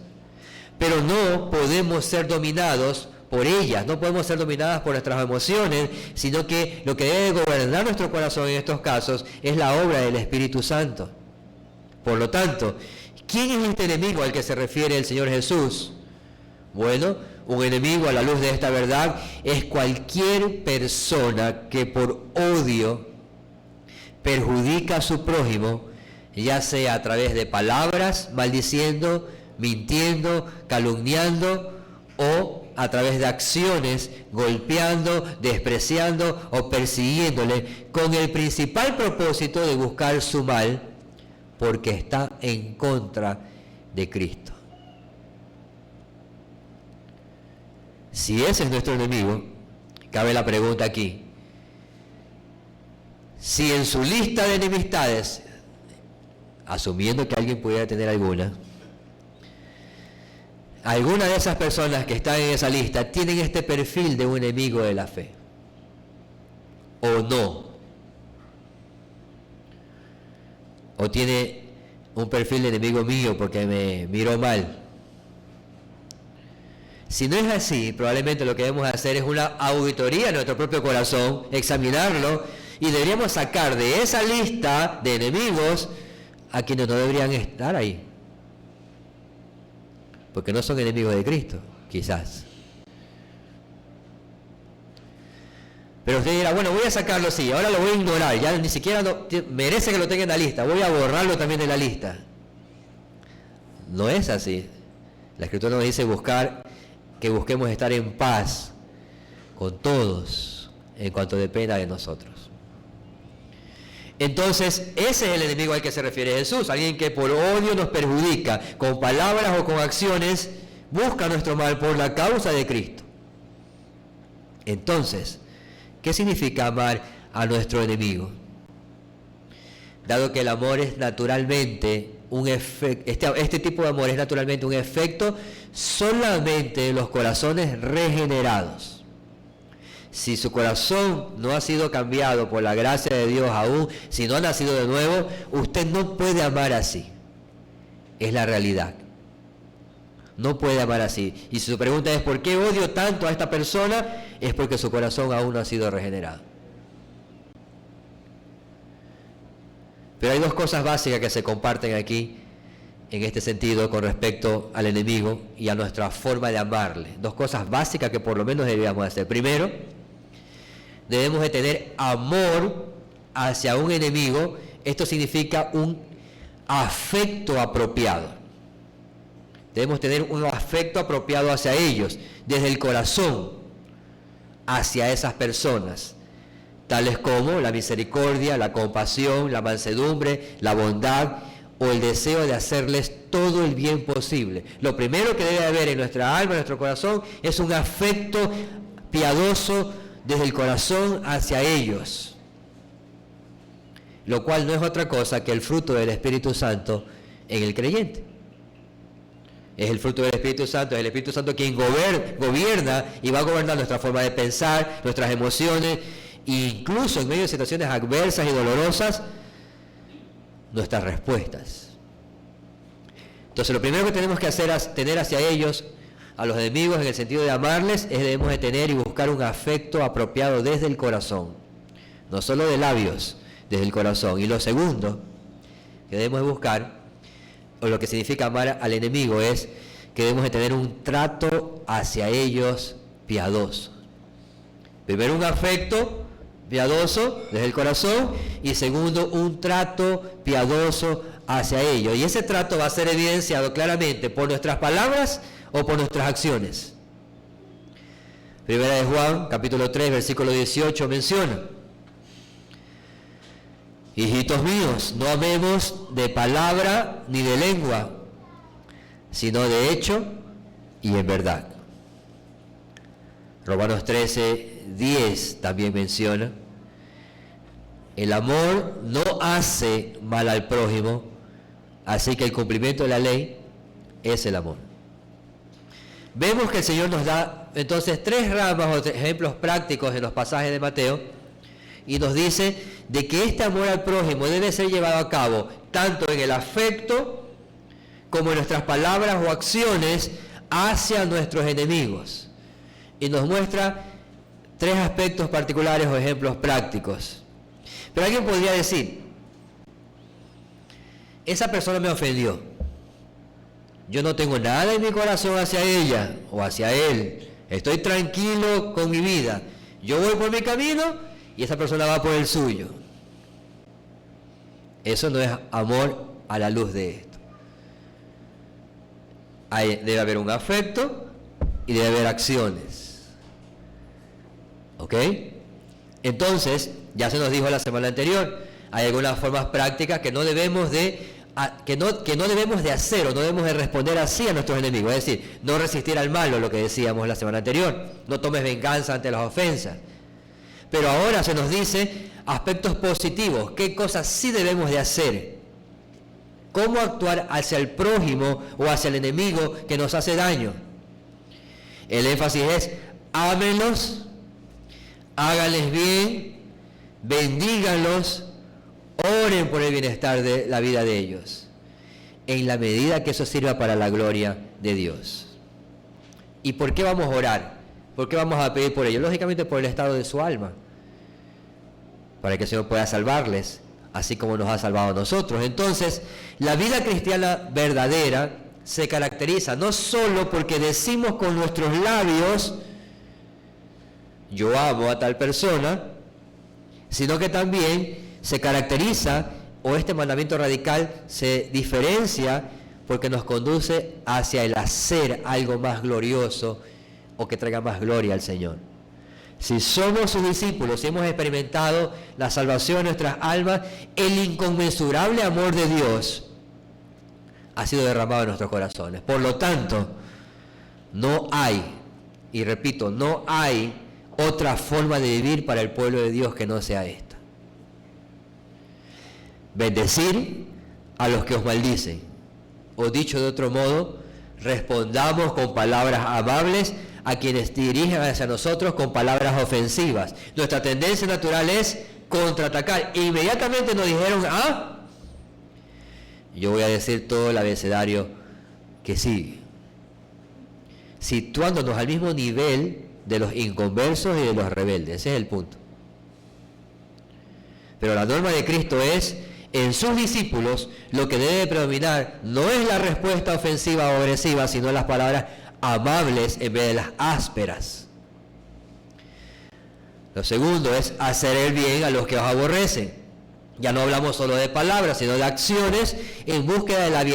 Pero no podemos ser dominados por ellas, no podemos ser dominadas por nuestras emociones, sino que lo que debe gobernar nuestro corazón en estos casos es la obra del Espíritu Santo. Por lo tanto, ¿quién es este enemigo al que se refiere el Señor Jesús? Bueno, un enemigo a la luz de esta verdad es cualquier persona que por odio perjudica a su prójimo ya sea a través de palabras, maldiciendo, mintiendo, calumniando, o a través de acciones, golpeando, despreciando o persiguiéndole, con el principal propósito de buscar su mal, porque está en contra de Cristo. Si ese es nuestro enemigo, cabe la pregunta aquí: si en su lista de enemistades, asumiendo que alguien pudiera tener alguna de esas personas que están en esa lista tienen este perfil de un enemigo de la fe, o no, o tiene un perfil de enemigo mío porque me miró mal. Si no es así, probablemente lo que debemos hacer es una auditoría de nuestro propio corazón, examinarlo, y deberíamos sacar de esa lista de enemigos a quienes no deberían estar ahí, porque no son enemigos de Cristo, quizás. Pero usted dirá, bueno, voy a sacarlo, sí, ahora lo voy a ignorar, ya ni siquiera merece que lo tenga en la lista, voy a borrarlo también de la lista. No es así. La Escritura nos dice que busquemos estar en paz con todos en cuanto dependa de nosotros. Entonces, ese es el enemigo al que se refiere Jesús, alguien que por odio nos perjudica, con palabras o con acciones, busca nuestro mal por la causa de Cristo. Entonces, ¿qué significa amar a nuestro enemigo? Dado que el amor es naturalmente un efecto, este tipo de amor es naturalmente un efecto solamente de los corazones regenerados. Si su corazón no ha sido cambiado por la gracia de Dios aún, si no ha nacido de nuevo, usted no puede amar así. Es la realidad. No puede amar así. Y si su pregunta es ¿por qué odio tanto a esta persona? Es porque su corazón aún no ha sido regenerado. Pero hay dos cosas básicas que se comparten aquí en este sentido con respecto al enemigo y a nuestra forma de amarle. Dos cosas básicas que por lo menos deberíamos hacer. Primero, debemos de tener amor hacia un enemigo. Esto significa un afecto apropiado. Debemos tener un afecto apropiado hacia ellos, desde el corazón, hacia esas personas, tales como la misericordia, la compasión, la mansedumbre, la bondad o el deseo de hacerles todo el bien posible. Lo primero que debe haber en nuestra alma, en nuestro corazón, es un afecto piadoso desde el corazón hacia ellos, lo cual no es otra cosa que el fruto del Espíritu Santo en el creyente. Es el fruto del Espíritu Santo, es el Espíritu Santo quien gobierna y va a gobernar nuestra forma de pensar, nuestras emociones, e incluso en medio de situaciones adversas y dolorosas, nuestras respuestas. Entonces lo primero que tenemos que hacer es tener hacia ellos, a los enemigos, en el sentido de amarles, es debemos de tener y buscar un afecto apropiado desde el corazón, no solo de labios, desde el corazón. Y lo segundo que debemos de buscar, o lo que significa amar al enemigo, es que debemos de tener un trato hacia ellos piadoso. Primero, un afecto piadoso desde el corazón, y segundo, un trato piadoso hacia ellos. Y ese trato va a ser evidenciado claramente por nuestras palabras o por nuestras acciones. Primera de Juan, capítulo 3, versículo 18 menciona: hijitos míos, no amemos de palabra ni de lengua, sino de hecho y en verdad. Romanos 13, 10 también menciona: el amor no hace mal al prójimo, así que el cumplimiento de la ley es el amor. Vemos que el Señor nos da entonces tres ramas o ejemplos prácticos en los pasajes de Mateo, y nos dice de que este amor al prójimo debe ser llevado a cabo tanto en el afecto como en nuestras palabras o acciones hacia nuestros enemigos. Y nos muestra tres aspectos particulares o ejemplos prácticos. Pero alguien podría decir: esa persona me ofendió, yo no tengo nada en mi corazón hacia ella o hacia él, estoy tranquilo con mi vida, yo voy por mi camino y esa persona va por el suyo. Eso no es amor a la luz de esto. Debe haber un afecto y debe haber acciones. ¿Ok? Entonces, ya se nos dijo la semana anterior, hay algunas formas prácticas que no debemos de hacer o no debemos de responder así a nuestros enemigos. Es decir, no resistir al malo, lo que decíamos la semana anterior. No tomes venganza ante las ofensas. Pero ahora se nos dice aspectos positivos. ¿Qué cosas sí debemos de hacer? ¿Cómo actuar hacia el prójimo o hacia el enemigo que nos hace daño? El énfasis es, ámenlos, háganles bien, bendíganlos, oren por el bienestar de la vida de ellos, en la medida que eso sirva para la gloria de Dios. ¿Y por qué vamos a orar? ¿Por qué vamos a pedir por ellos? Lógicamente por el estado de su alma, para que el Señor pueda salvarles, así como nos ha salvado a nosotros. Entonces, la vida cristiana verdadera se caracteriza no solo porque decimos con nuestros labios, yo amo a tal persona, sino que también se caracteriza, o este mandamiento radical se diferencia porque nos conduce hacia el hacer algo más glorioso o que traiga más gloria al Señor. Si somos sus discípulos, si hemos experimentado la salvación de nuestras almas, el inconmensurable amor de Dios ha sido derramado en nuestros corazones. Por lo tanto, no hay, y repito, no hay otra forma de vivir para el pueblo de Dios que no sea esta. Bendecir a los que os maldicen. O dicho de otro modo, respondamos con palabras amables a quienes dirigen hacia nosotros con palabras ofensivas. Nuestra tendencia natural es contraatacar. Inmediatamente nos dijeron, yo voy a decir todo el abecedario que sigue, situándonos al mismo nivel de los inconversos y de los rebeldes. Ese es el punto. Pero la norma de Cristo es, en sus discípulos, lo que debe predominar no es la respuesta ofensiva o agresiva, sino las palabras amables en vez de las ásperas. Lo segundo es hacer el bien a los que os aborrecen. Ya no hablamos solo de palabras, sino de acciones en búsqueda del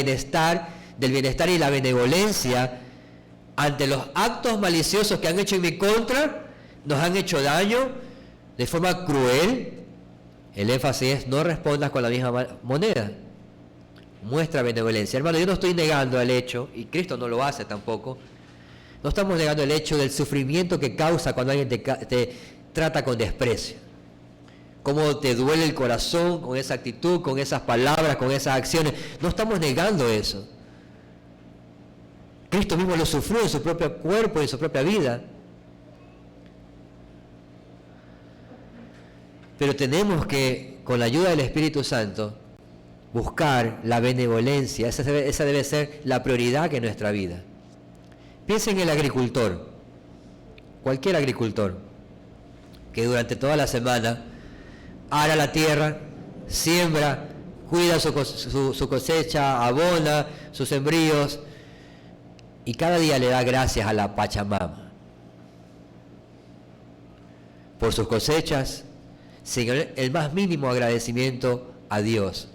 bienestar y la benevolencia ante los actos maliciosos que han hecho en mi contra, nos han hecho daño de forma cruel. El énfasis es, no respondas con la misma moneda. Muestra benevolencia. Hermano, yo no estoy negando el hecho, y Cristo no lo hace tampoco, no estamos negando el hecho del sufrimiento que causa cuando alguien te trata con desprecio. Cómo te duele el corazón con esa actitud, con esas palabras, con esas acciones. No estamos negando eso. Cristo mismo lo sufrió en su propio cuerpo y en su propia vida. Pero tenemos que, con la ayuda del Espíritu Santo, buscar la benevolencia. Esa debe ser la prioridad en nuestra vida. Piensen en el agricultor, cualquier agricultor, que durante toda la semana ara la tierra, siembra, cuida su cosecha, abona sus sembríos, y cada día le da gracias a la Pachamama por sus cosechas, sin el más mínimo agradecimiento a Dios.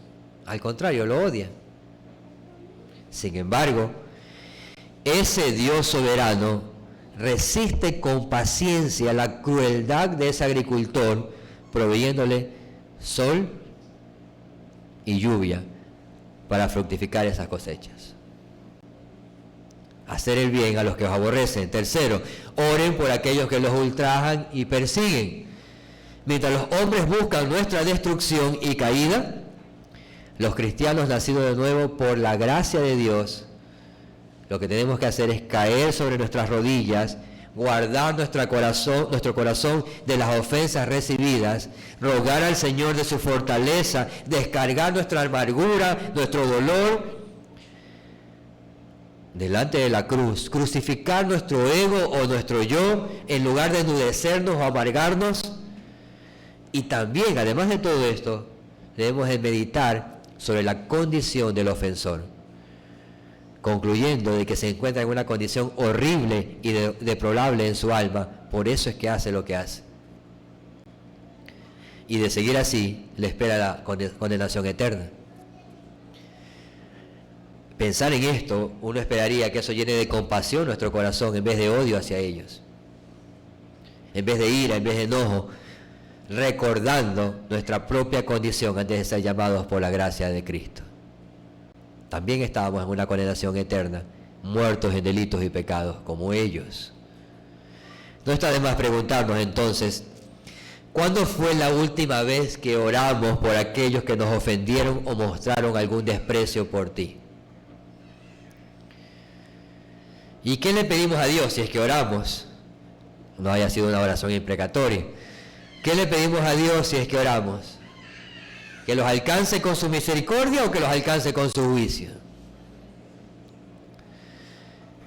Al contrario, lo odia. Sin embargo, ese Dios soberano resiste con paciencia la crueldad de ese agricultor, proveyéndole sol y lluvia para fructificar esas cosechas. Hacer el bien a los que os aborrecen. Tercero, oren por aquellos que los ultrajan y persiguen. Mientras los hombres buscan nuestra destrucción y caída, los cristianos nacidos de nuevo por la gracia de Dios, lo que tenemos que hacer es caer sobre nuestras rodillas, guardar nuestro corazón de las ofensas recibidas, rogar al Señor de su fortaleza, descargar nuestra amargura, nuestro dolor delante de la cruz, crucificar nuestro ego o nuestro yo en lugar de endurecernos o amargarnos. Y también, además de todo esto, debemos de meditar sobre la condición del ofensor, concluyendo de que se encuentra en una condición horrible y deplorable en su alma. Por eso es que hace lo que hace. y de seguir así, le espera la condenación eterna. Pensar en esto, uno esperaría que eso llene de compasión nuestro corazón en vez de odio hacia ellos, en vez de ira, en vez de enojo, recordando nuestra propia condición antes de ser llamados por la gracia de Cristo. También estábamos en una condenación eterna, muertos en delitos y pecados como ellos. No está de más preguntarnos entonces, ¿cuándo fue la última vez que oramos por aquellos que nos ofendieron o mostraron algún desprecio por ti? ¿Y qué le pedimos a Dios si es que oramos? No haya sido una oración imprecatoria. ¿Qué le pedimos a Dios si es que oramos? ¿Que los alcance con su misericordia o que los alcance con su juicio?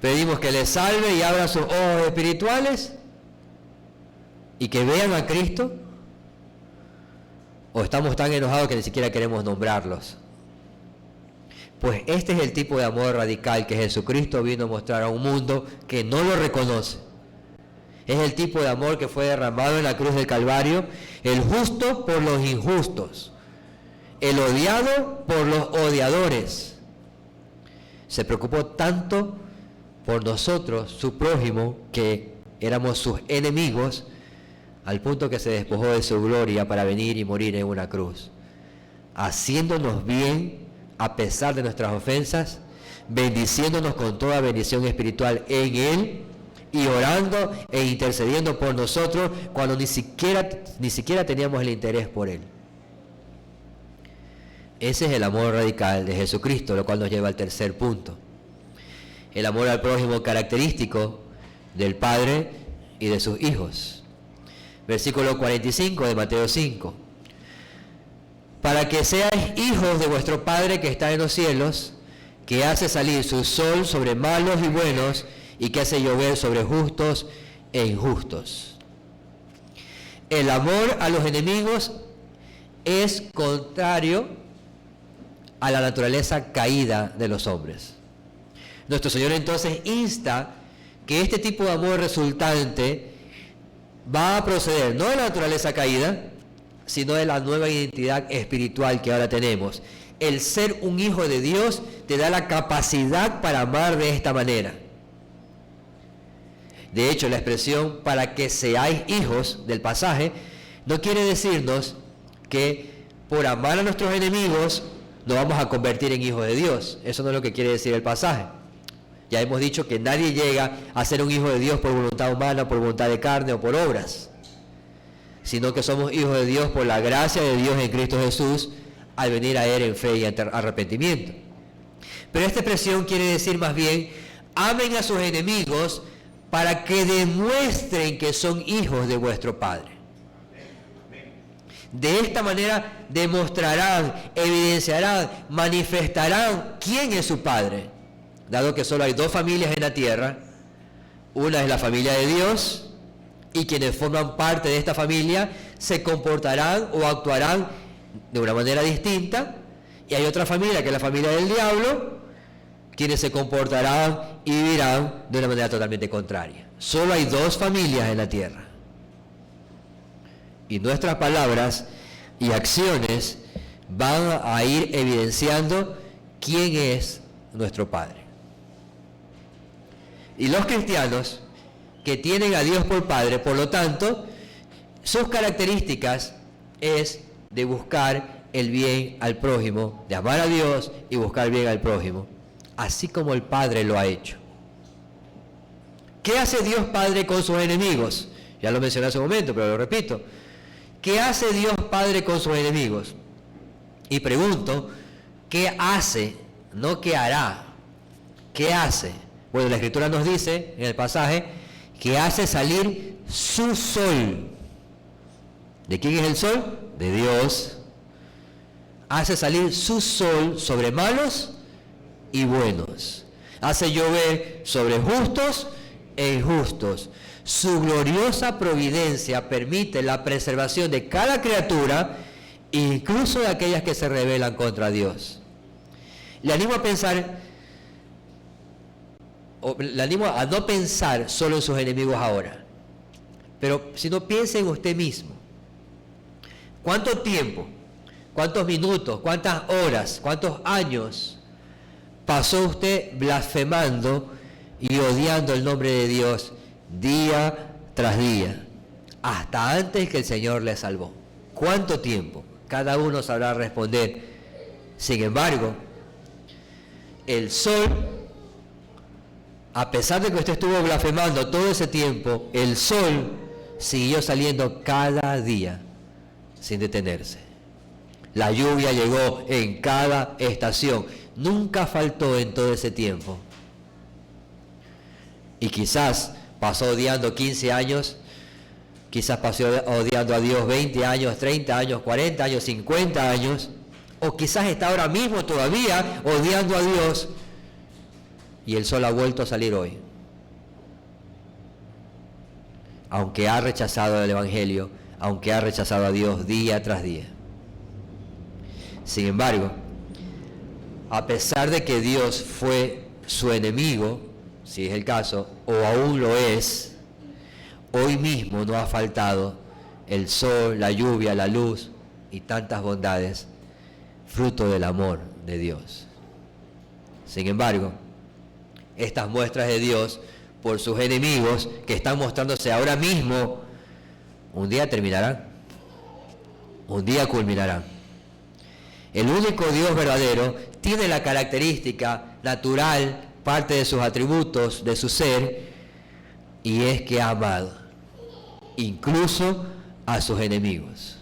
¿Pedimos que les salve y abra sus ojos espirituales y que vean a Cristo? ¿O estamos tan enojados que ni siquiera queremos nombrarlos? Pues este es el tipo de amor radical que Jesucristo vino a mostrar a un mundo que no lo reconoce. Es el tipo de amor que fue derramado en la cruz del Calvario, el justo por los injustos, el odiado por los odiadores. Se preocupó tanto por nosotros, su prójimo, que éramos sus enemigos, al punto que se despojó de su gloria para venir y morir en una cruz, haciéndonos bien a pesar de nuestras ofensas, bendiciéndonos con toda bendición espiritual en Él y orando e intercediendo por nosotros cuando ni siquiera teníamos el interés por Él. Ese es el amor radical de Jesucristo, lo cual nos lleva al tercer punto. El amor al prójimo característico del Padre y de sus hijos. Versículo 45 de Mateo 5. Para que seáis hijos de vuestro Padre que está en los cielos, que hace salir su sol sobre malos y buenos, y que hace llover sobre justos e injustos. El amor a los enemigos es contrario a la naturaleza caída de los hombres. Nuestro Señor entonces insta que este tipo de amor resultante va a proceder no de la naturaleza caída, sino de la nueva identidad espiritual que ahora tenemos. El ser un hijo de Dios te da la capacidad para amar de esta manera. De hecho, la expresión para que seáis hijos del pasaje no quiere decirnos que por amar a nuestros enemigos nos vamos a convertir en hijos de Dios. Eso no es lo que quiere decir el pasaje. Ya hemos dicho que nadie llega a ser un hijo de Dios por voluntad humana, por voluntad de carne o por obras, sino que somos hijos de Dios por la gracia de Dios en Cristo Jesús al venir a Él en fe y arrepentimiento. Pero esta expresión quiere decir más bien, amen a sus enemigos para que demuestren que son hijos de vuestro Padre. De esta manera demostrarán, evidenciarán, manifestarán quién es su Padre. Dado que solo hay dos familias en la tierra, una es la familia de Dios, y quienes forman parte de esta familia se comportarán o actuarán de una manera distinta, y hay otra familia que es la familia del diablo, quienes se comportarán y vivirán de una manera totalmente contraria. Solo hay dos familias en la tierra. Y nuestras palabras y acciones van a ir evidenciando quién es nuestro Padre. Y los cristianos que tienen a Dios por Padre, por lo tanto, sus características es de buscar el bien al prójimo, de amar a Dios y buscar bien al prójimo, así como el Padre lo ha hecho. ¿Qué hace Dios Padre con sus enemigos? Ya lo mencioné hace un momento, pero lo repito. ¿Qué hace Dios Padre con sus enemigos? Y pregunto, ¿qué hace? No qué hará. ¿Qué hace? Bueno, la Escritura nos dice en el pasaje que hace salir su sol. ¿De quién es el sol? De Dios. Hace salir su sol sobre malos y buenos. Hace llover sobre justos e injustos. Su gloriosa providencia permite la preservación de cada criatura, incluso de aquellas que se rebelan contra Dios. Le animo a no pensar solo en sus enemigos ahora, pero si no, piense en usted mismo. ¿Cuánto tiempo, cuántos minutos, cuántas horas, cuántos años pasó usted blasfemando y odiando el nombre de Dios día tras día, hasta antes que el Señor le salvó? ¿Cuánto tiempo? Cada uno sabrá responder. Sin embargo, el sol, a pesar de que usted estuvo blasfemando todo ese tiempo, el sol siguió saliendo cada día sin detenerse. La lluvia llegó en cada estación, nunca faltó en todo ese tiempo. Y quizás pasó odiando 15 años, quizás pasó odiando a Dios 20 años, 30 años, 40 años, 50 años, o quizás está ahora mismo todavía odiando a Dios y el sol ha vuelto a salir hoy. Aunque ha rechazado el Evangelio, aunque ha rechazado a Dios día tras día. Sin embargo, a pesar de que Dios fue su enemigo, si es el caso, o aún lo es, hoy mismo no ha faltado el sol, la lluvia, la luz y tantas bondades, fruto del amor de Dios. Sin embargo, estas muestras de Dios por sus enemigos que están mostrándose ahora mismo, un día terminarán, un día culminarán. El único Dios verdadero tiene la característica natural, parte de sus atributos, de su ser, y es que ha amado, incluso a sus enemigos.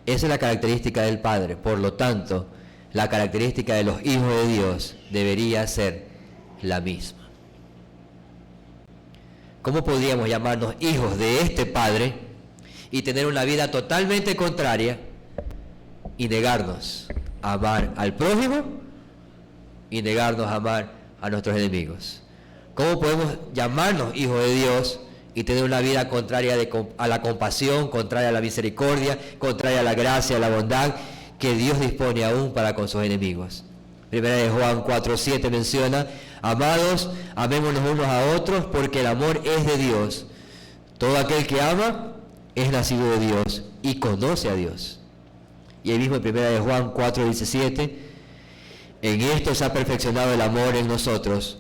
Esa es la característica del Padre. Por lo tanto, la característica de los hijos de Dios debería ser la misma. ¿Cómo podríamos llamarnos hijos de este Padre y tener una vida totalmente contraria y negarnos a amar al prójimo y negarnos a amar a nuestros enemigos? ¿Cómo podemos llamarnos hijos de Dios y tener una vida contraria a la compasión, contraria a la misericordia, contraria a la gracia, a la bondad que Dios dispone aún para con sus enemigos? Primera de Juan 4:7 menciona: amados, amémonos unos a otros, porque el amor es de Dios. Todo aquel que ama es nacido de Dios y conoce a Dios. Y ahí mismo en Primera de Juan 4:17, en esto se ha perfeccionado el amor en nosotros,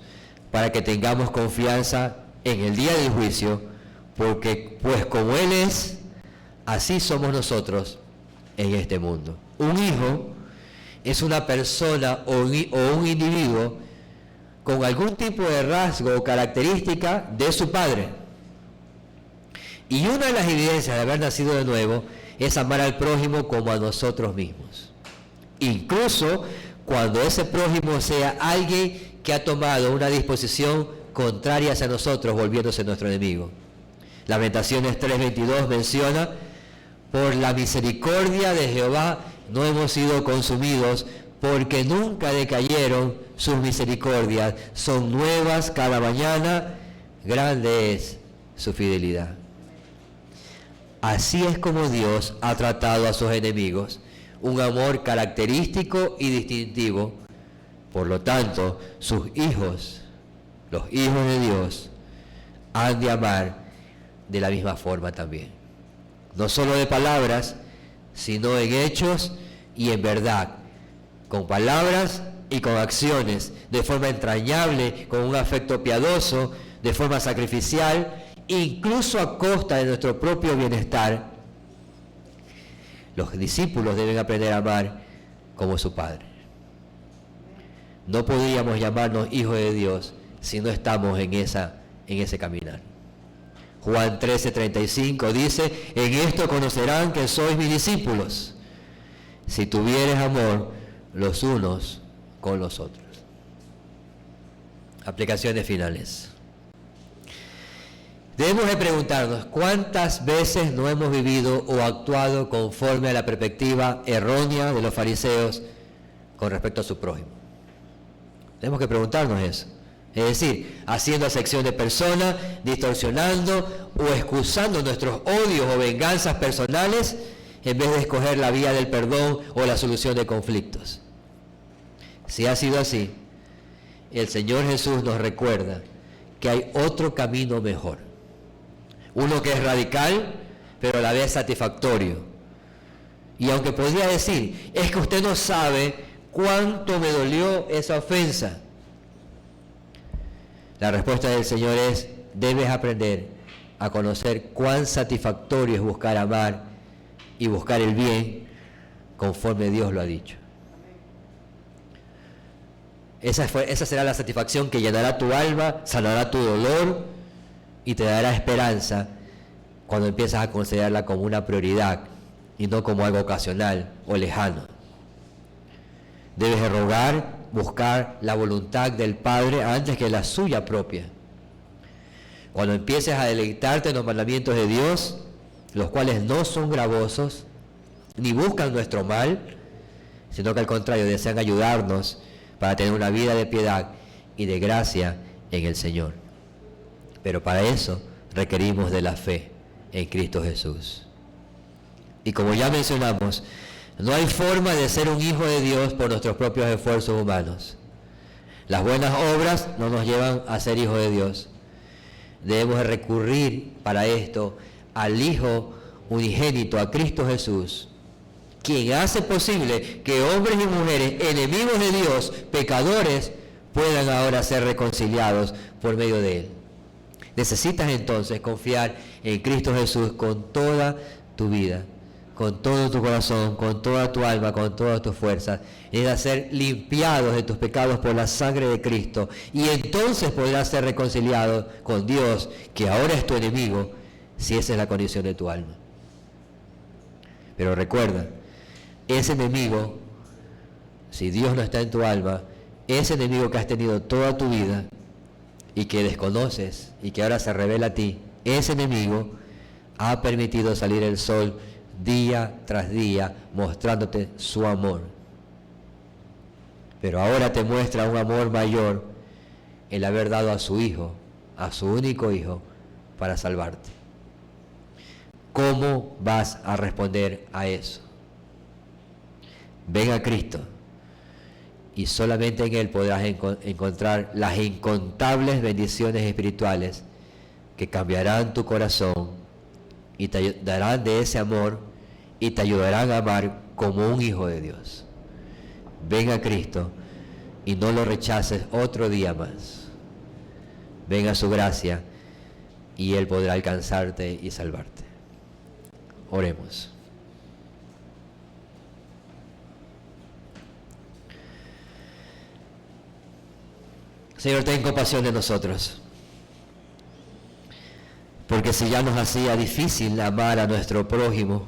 para que tengamos confianza en el día del juicio, porque pues como Él es, así somos nosotros en este mundo. Un hijo es una persona o un individuo con algún tipo de rasgo o característica de su padre. Y una de las evidencias de haber nacido de nuevo es amar al prójimo como a nosotros mismos. Incluso cuando ese prójimo sea alguien que ha tomado una disposición contraria hacia nosotros, volviéndose nuestro enemigo. Lamentaciones 3:22 menciona: por la misericordia de Jehová no hemos sido consumidos, porque nunca decayeron sus misericordias, son nuevas cada mañana, grande es su fidelidad. Así es como Dios ha tratado a sus enemigos, un amor característico y distintivo. Por lo tanto, sus hijos, los hijos de Dios, han de amar de la misma forma también. No solo de palabras, sino en hechos y en verdad. Con palabras y con acciones, de forma entrañable, con un afecto piadoso, de forma sacrificial, incluso a costa de nuestro propio bienestar. Los discípulos deben aprender a amar como su Padre. No podríamos llamarnos hijos de Dios si no estamos en ese caminar. Juan 13:35 dice: en esto conocerán que sois mis discípulos, si tuvieres amor los unos con los otros. Aplicaciones finales. Debemos de preguntarnos cuántas veces no hemos vivido o actuado conforme a la perspectiva errónea de los fariseos con respecto a su prójimo. Tenemos que preguntarnos eso. Es decir, haciendo acepción de personas, distorsionando o excusando nuestros odios o venganzas personales en vez de escoger la vía del perdón o la solución de conflictos. Si ha sido así, el Señor Jesús nos recuerda que hay otro camino mejor. Uno que es radical, pero a la vez satisfactorio. Y aunque podría decir, es que usted no sabe cuánto me dolió esa ofensa, la respuesta del Señor es, debes aprender a conocer cuán satisfactorio es buscar amar y buscar el bien conforme Dios lo ha dicho. Esa será la satisfacción que llenará tu alma, sanará tu dolor y te dará esperanza cuando empiezas a considerarla como una prioridad y no como algo ocasional o lejano. Debes rogar, buscar la voluntad del Padre antes que la suya propia. Cuando empieces a deleitarte en los mandamientos de Dios, los cuales no son gravosos, ni buscan nuestro mal, sino que al contrario desean ayudarnos para tener una vida de piedad y de gracia en el Señor. Pero para eso requerimos de la fe en Cristo Jesús. Y como ya mencionamos, no hay forma de ser un hijo de Dios por nuestros propios esfuerzos humanos. Las buenas obras no nos llevan a ser hijos de Dios. Debemos recurrir para esto al Hijo unigénito, a Cristo Jesús, quien hace posible que hombres y mujeres, enemigos de Dios, pecadores, puedan ahora ser reconciliados por medio de Él. Necesitas entonces confiar en Cristo Jesús con toda tu vida, con todo tu corazón, con toda tu alma, con todas tus fuerzas. Es a ser limpiados de tus pecados por la sangre de Cristo. Y entonces podrás ser reconciliado con Dios, que ahora es tu enemigo, si esa es la condición de tu alma. Pero recuerda, ese enemigo, si Dios no está en tu alma, ese enemigo que has tenido toda tu vida y que desconoces y que ahora se revela a ti, ese enemigo ha permitido salir el sol día tras día mostrándote su amor. Pero ahora te muestra un amor mayor, el haber dado a su Hijo, a su único Hijo, para salvarte. ¿Cómo vas a responder a eso? Ven a Cristo y solamente en Él podrás encontrar las incontables bendiciones espirituales que cambiarán tu corazón y te darán de ese amor y te ayudarán a amar como un hijo de Dios. Ven a Cristo y no lo rechaces otro día más. Ven a su gracia y Él podrá alcanzarte y salvarte. Oremos. Señor, ten compasión de nosotros, porque si ya nos hacía difícil amar a nuestro prójimo,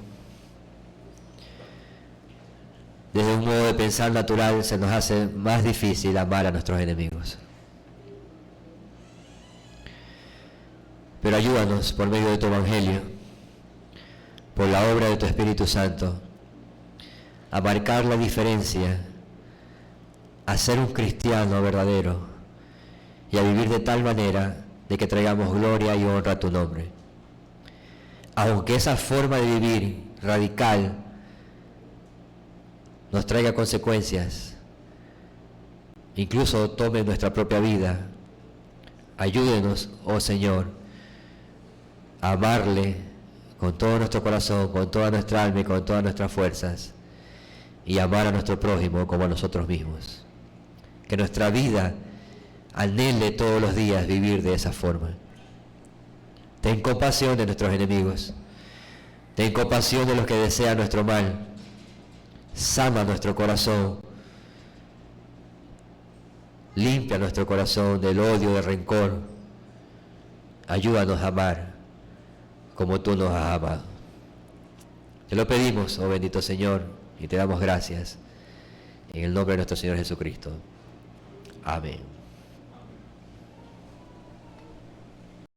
desde un modo de pensar natural se nos hace más difícil amar a nuestros enemigos. Pero ayúdanos por medio de tu Evangelio, por la obra de tu Espíritu Santo, a marcar la diferencia, a ser un cristiano verdadero y a vivir de tal manera de que traigamos gloria y honra a tu nombre. Aunque esa forma de vivir radical nos traiga consecuencias, incluso tome nuestra propia vida, ayúdenos, oh Señor, a amarle con todo nuestro corazón, con toda nuestra alma y con todas nuestras fuerzas, y amar a nuestro prójimo como a nosotros mismos. Que nuestra vida anhele todos los días vivir de esa forma. Ten compasión de nuestros enemigos. Ten compasión de los que desean nuestro mal. Sana nuestro corazón. Limpia nuestro corazón del odio, del rencor. Ayúdanos a amar como tú nos has amado. Te lo pedimos, oh bendito Señor, y te damos gracias. En el nombre de nuestro Señor Jesucristo. Amén.